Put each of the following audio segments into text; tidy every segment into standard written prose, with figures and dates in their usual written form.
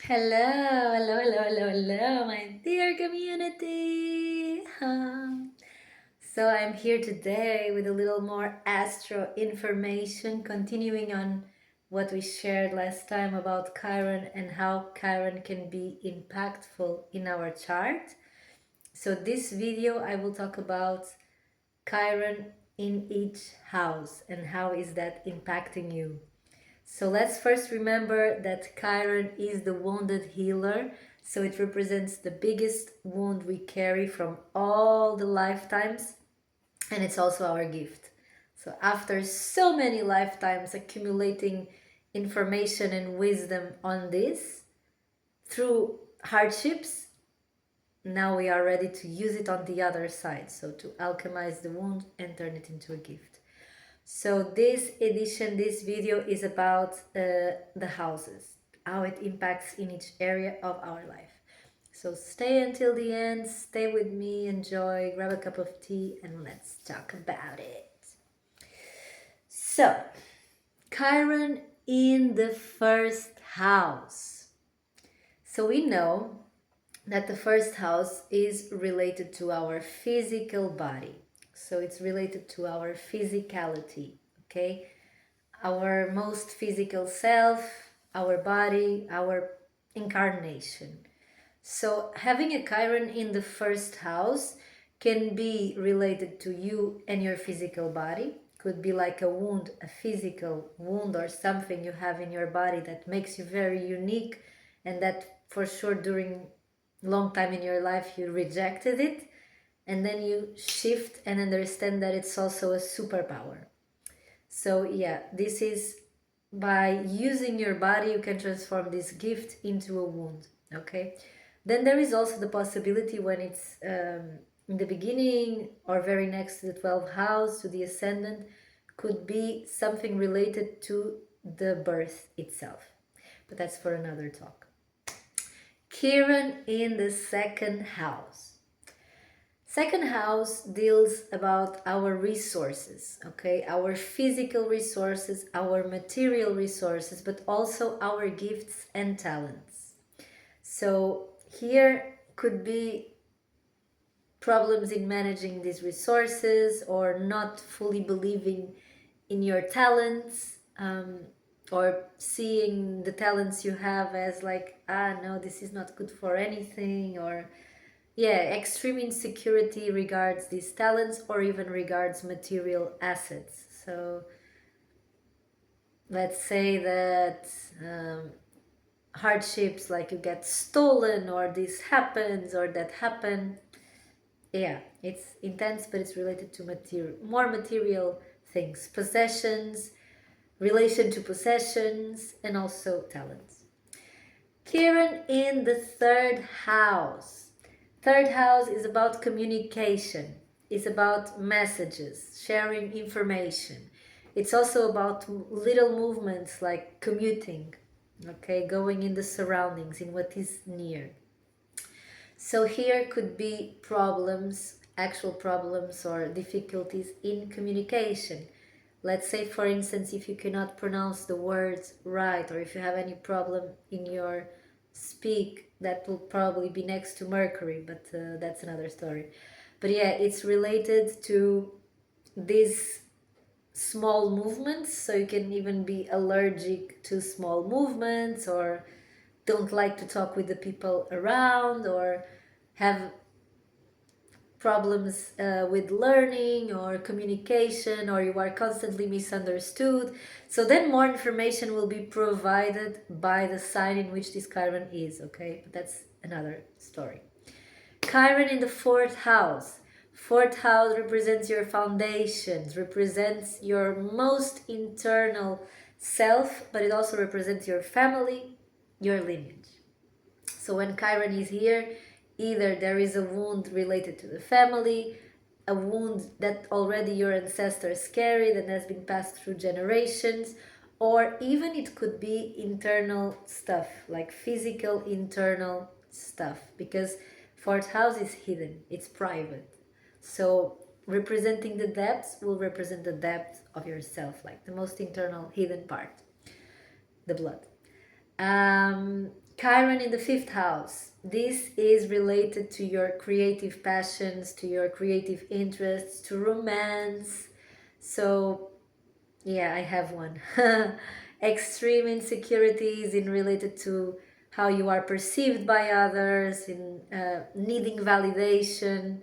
Hello, hello, hello, hello, hello, my dear community. So I'm here today with a little more astro information, continuing on what we shared last time about Chiron and how Chiron can be impactful in our chart. So this video I will talk about Chiron in each house and how is that impacting you. So let's first remember that Chiron is the wounded healer. So it represents the biggest wound we carry from all the lifetimes, and it's also our gift. So after so many lifetimes accumulating information and wisdom on this through hardships, now we are ready to use it on the other side. So to alchemize the wound and turn it into a gift. So this video is about the houses, how it impacts in each area of our life. So stay until the end, stay with me, enjoy, grab a cup of tea, and let's talk about it. So, Chiron in the first house. So we know that the first house is related to our physical body. So it's related to our physicality, okay? Our most physical self, our body, our incarnation. So having a Chiron in the first house can be related to you and your physical body. Could be like a wound, a physical wound or something you have in your body that makes you very unique, and that for sure during long time in your life you rejected it, and then you shift and understand that it's also a superpower. So yeah, this is by using your body you can transform this gift into a wound. Okay, then there is also the possibility when it's in the beginning or very next to the 12th house, to the ascendant, could be something related to the birth itself, but that's for another talk. Chiron in the second house. Second house deals about our resources, okay? Our physical resources, our material resources, but also our gifts and talents. So here could be problems in managing these resources, or not fully believing in your talents, or seeing the talents you have as like, no, this is not good for anything, or yeah, extreme insecurity regards these talents or even regards material assets. So let's say that hardships like you get stolen, or this happens, or that happened. Yeah, it's intense, but it's related to more material things, possessions, relation to possessions, and also talents. Chiron in the third house. Third house is about communication. It's about messages, sharing information. It's also about little movements like commuting, okay, going in the surroundings, in what is near. So here could be problems, actual problems or difficulties in communication. Let's say, for instance, if you cannot pronounce the words right, or if you have any problem in your speak, that will probably be next to Mercury, but that's another story. But yeah, it's related to these small movements, so you can even be allergic to small movements, or don't like to talk with the people around, or have problems with learning or communication, or you are constantly misunderstood. So then more information will be provided by the sign in which this Chiron is, okay? But that's another story. Chiron in the fourth house. Fourth house represents your foundations, represents your most internal self, but it also represents your family, your lineage. So when Chiron is here, either there is a wound related to the family, a wound that already your ancestors carried and has been passed through generations, or even it could be internal stuff, like physical internal stuff, because fourth house is hidden, it's private. So representing the depths will represent the depth of yourself, like the most internal hidden part, the blood. Chiron in the fifth house. This is related to your creative passions, to your creative interests, to romance. So, yeah, I have one. Extreme insecurities in related to how you are perceived by others, in needing validation,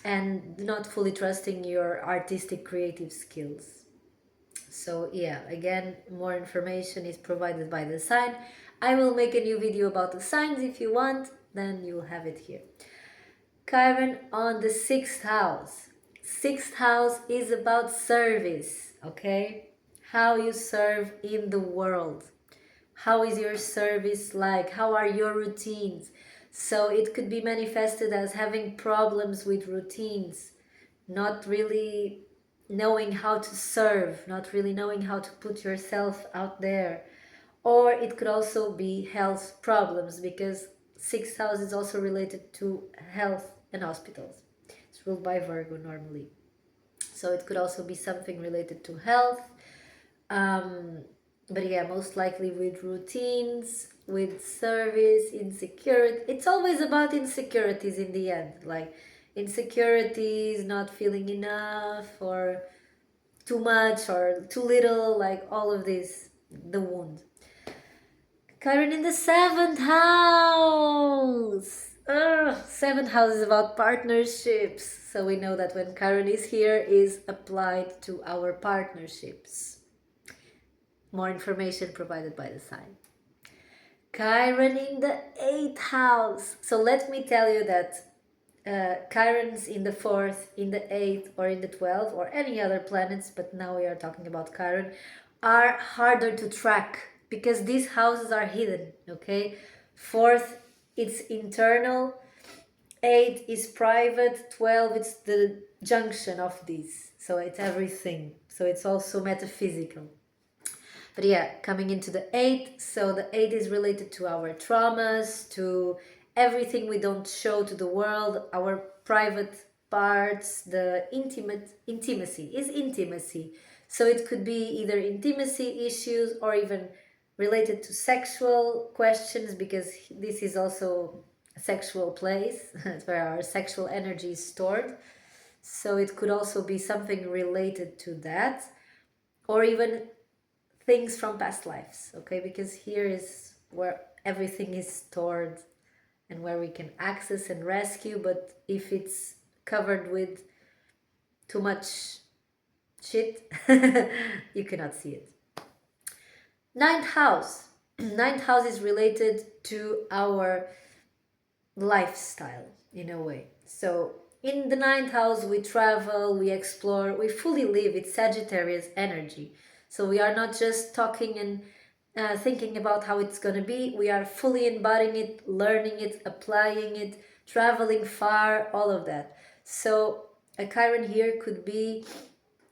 and not fully trusting your artistic creative skills. So yeah, again, more information is provided by the sign. I will make a new video about the signs if you want, then you'll have it here. Chiron on the sixth house. Sixth house is about service, okay? How you serve in the world. How is your service like? How are your routines? So it could be manifested as having problems with routines, not really knowing how to serve, not really knowing how to put yourself out there. Or it could also be health problems, because sixth house is also related to health and hospitals. It's ruled by Virgo normally. So it could also be something related to health. But yeah, most likely with routines, with service, insecurity. It's always about insecurities in the end, like insecurities, not feeling enough, or too much or too little, like all of this, the wound. Chiron in the seventh house. Ugh, seventh house is about partnerships. So we know that when Chiron is here, is applied to our partnerships. More information provided by the sign. Chiron in the eighth house. So let me tell you that Chirons in the fourth, in the eighth, or in the 12th, or any other planets, but now we are talking about Chiron, are harder to track because these houses are hidden, okay? Fourth, it's internal. Eight is private. 12, it's the junction of these. So it's everything. So it's also metaphysical. But yeah, coming into the eight, so the eight is related to our traumas, to everything we don't show to the world, our private parts, the intimacy is intimacy. So it could be either intimacy issues or even related to sexual questions, because this is also a sexual place. It's where our sexual energy is stored. So it could also be something related to that, or even things from past lives, okay? Because here is where everything is stored and where we can access and rescue. But if it's covered with too much shit, you cannot see it. Ninth house. Ninth house is related to our lifestyle in a way. So in the ninth house, we travel, we explore, we fully live. It's Sagittarius energy. So we are not just talking and thinking about how it's going to be. We are fully embodying it, learning it, applying it, traveling far, all of that. So a Chiron here could be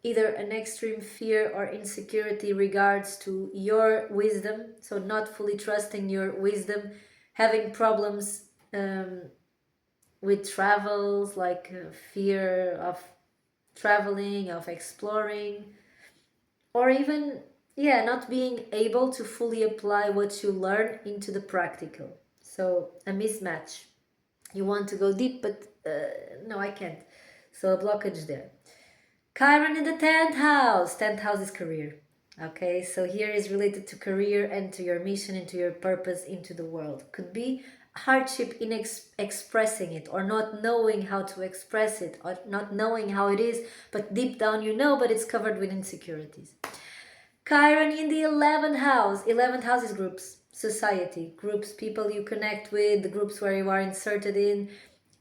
either an extreme fear or insecurity regards to your wisdom. So not fully trusting your wisdom, having problems with travels, like fear of traveling, of exploring, or even, yeah, not being able to fully apply what you learn into the practical. So a mismatch. You want to go deep, but no, I can't. So a blockage there. Chiron in the 10th house. 10th house is career. Okay, so here is related to career and to your mission and to your purpose into the world. Could be hardship in expressing it, or not knowing how to express it, or not knowing how it is, but deep down you know, but it's covered with insecurities. Chiron in the 11th house. 11th house is groups, society, groups, people you connect with, the groups where you are inserted in.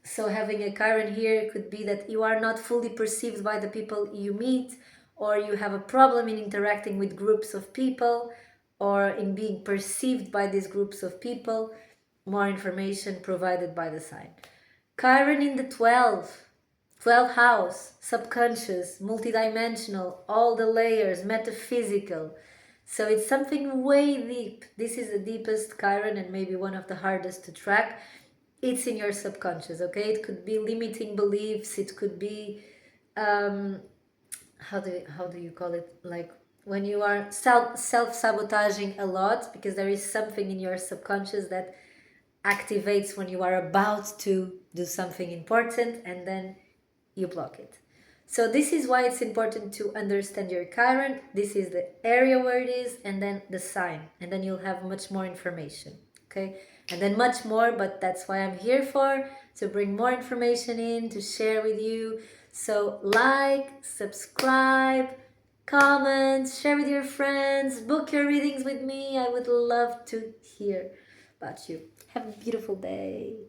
So having a Chiron here could be that you are not fully perceived by the people you meet, or you have a problem in interacting with groups of people, or in being perceived by these groups of people. More information provided by the sign. Chiron in the 12th house, subconscious, multidimensional, all the layers, metaphysical. So it's something way deep. This is the deepest Chiron and maybe one of the hardest to track. It's in your subconscious, okay? It could be limiting beliefs. It could be how do you call it? Like when you are self-sabotaging a lot, because there is something in your subconscious that activates when you are about to do something important and then you block it. So this is why it's important to understand your Chiron. This is the area where it is, and then the sign, and then you'll have much more information. Okay, and then much more, but that's why I'm here for, to bring more information in, to share with you. So like, subscribe, comment, share with your friends, book your readings with me. I would love to hear about you. Have a beautiful day.